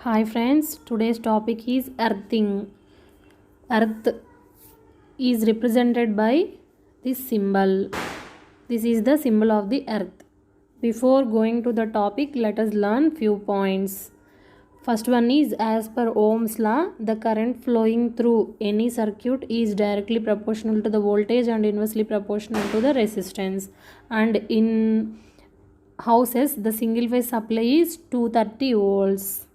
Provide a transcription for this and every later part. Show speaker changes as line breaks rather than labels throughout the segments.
Hi friends, today's topic is earthing. Earth is represented by this symbol. This is the symbol of the earth. Before going to the topic, let us learn few points. First one is, as per Ohm's law, the current flowing through any circuit is directly proportional to the voltage and inversely proportional to the resistance. And in houses, the single phase supply is 230 volts.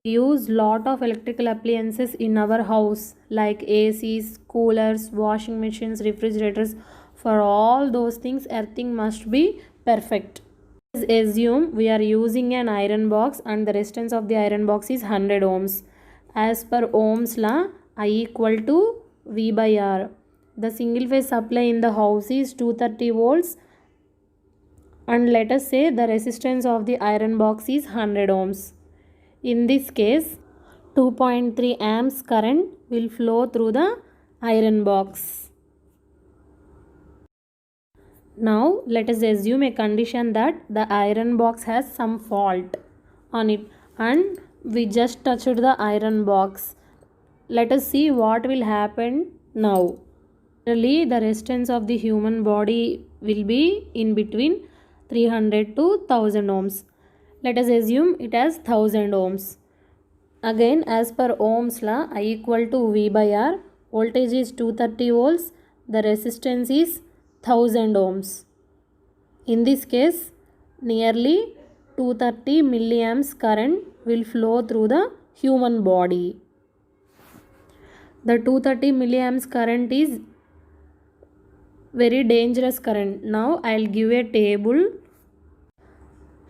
We use lot of electrical appliances in our house like ACs, coolers, washing machines, refrigerators. For all those things, earthing must be perfect. Let's assume we are using an iron box and the resistance of the iron box is 100 ohms. As per Ohm's law, I equal to V by R. The single phase supply in the house is 230 volts, and let us say the resistance of the iron box is 100 ohms. In this case, 2.3 amps current will flow through the iron box. Now let us assume a condition that the iron box has some fault on it and we just touched the iron box. Let us see what will happen now. Generally, the resistance of the human body will be in between 300 to 1000 ohms. Let us assume it has 1000 ohms. Again, as per Ohm's law, I equal to V by R. Voltage is 230 volts. The resistance is 1000 ohms. In this case, nearly 230 milliamps current will flow through the human body. The 230 milliamps current is very dangerous current. Now I will give a table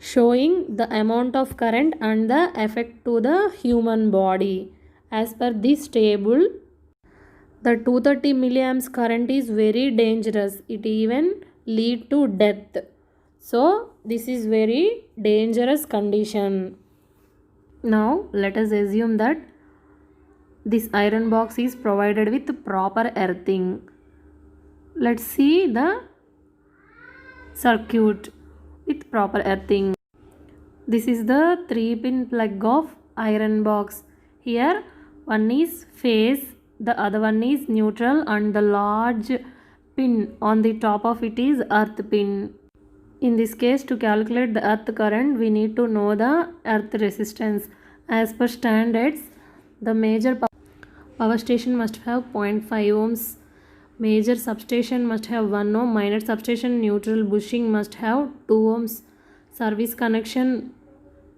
showing the amount of current and the effect to the human body. As per this table, the 230 milliamps current is very dangerous. It even lead to death. So this is very dangerous condition. Now let us assume that this iron box is provided with proper earthing. Let's see the circuit with proper earthing. This is the 3-pin plug of iron box. Here one is phase, the other one is neutral, and the large pin on the top of it is earth pin. In this case, to calculate the earth current, we need to know the earth resistance. As per standards, the major power station must have 0.5 ohms. Major substation must have 1 ohm. Minor substation neutral bushing must have 2 ohms. Service connection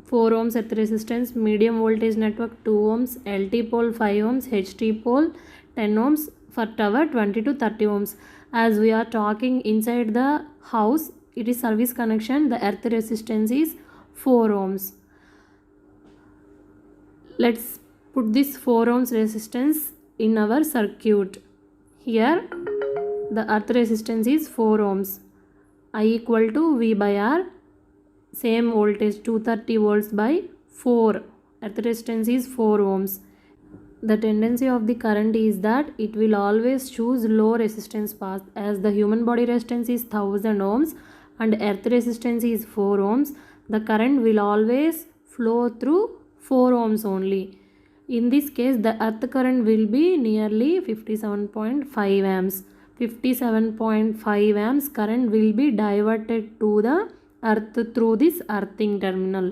4 ohms earth resistance. Medium voltage network 2 ohms. LT pole 5 ohms. HT pole 10 ohms. For tower 20 to 30 ohms. As we are talking inside the house, it is service connection. The earth resistance is 4 ohms. Let's put this 4 ohms resistance in our circuit. Here the earth resistance is 4 ohms. I equal to V by R. Same voltage 230 volts by 4. Earth resistance is 4 ohms. The tendency of the current is that it will always choose low resistance path. As the human body resistance is 1000 ohms and earth resistance is 4 ohms, the current will always flow through 4 ohms only. In this case, the earth current will be nearly 57.5 amps. 57.5 amps current will be diverted to the earth through this earthing terminal.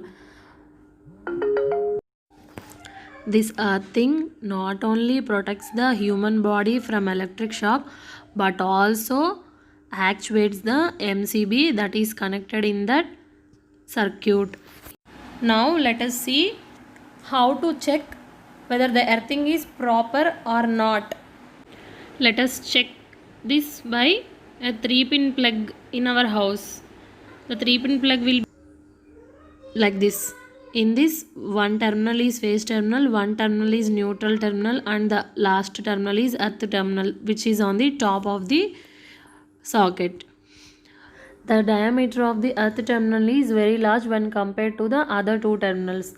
This earthing not only protects the human body from electric shock but also actuates the MCB that is connected in that circuit. Now let us see how to check whether the earthing is proper or not. Let us check this by a 3-pin plug in our house. The 3-pin plug will be like this. In this, one terminal is phase terminal, one terminal is neutral terminal, and the last terminal is earth terminal, which is on the top of the socket. The diameter of the earth terminal is very large when compared to the other two terminals.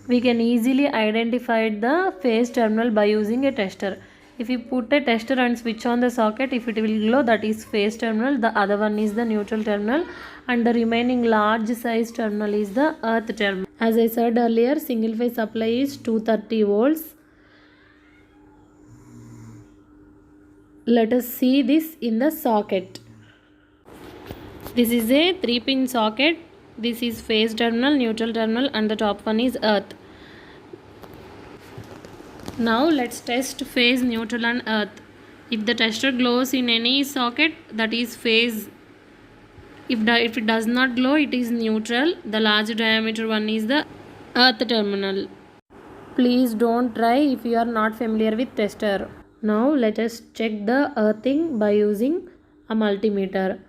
We can easily identify the phase terminal by using a tester. If you put a tester and switch on the socket, if it will glow, that is phase terminal, the other one is the neutral terminal, and the remaining large size terminal is the earth terminal. As I said earlier, single phase supply is 230 volts. Let us see this in the socket. This is a 3-pin socket. This is phase terminal, neutral terminal, and the top one is earth. Now let's test phase, neutral and earth. If the tester glows in any socket, that is phase. If it does not glow, it is neutral. The large diameter one is the earth terminal. Please don't try if you are not familiar with tester. Now let us check the earthing by using a multimeter.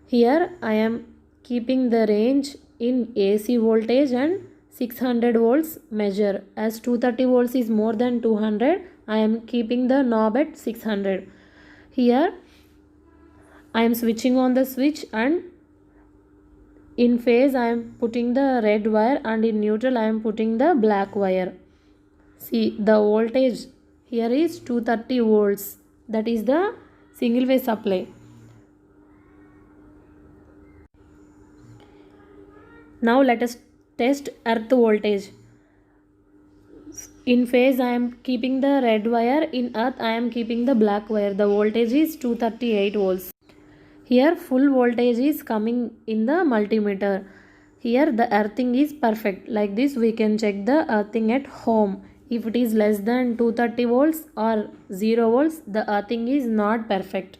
Here I am keeping the range in AC voltage and 600 volts measure. As 230 volts is more than 200, I am keeping the knob at 600. Here I am switching on the switch, and in phase I am putting the red wire, and in neutral I am putting the black wire. See, the voltage here is 230 volts. That is the single phase supply. Now let us test earth voltage. In phase I am keeping the red wire, in earth I am keeping the black wire. The voltage is 238 volts. Here full voltage is coming in the multimeter. Here the earthing is perfect. Like this we can check the earthing at home. If it is less than 230 volts or 0 volts, the earthing is not perfect.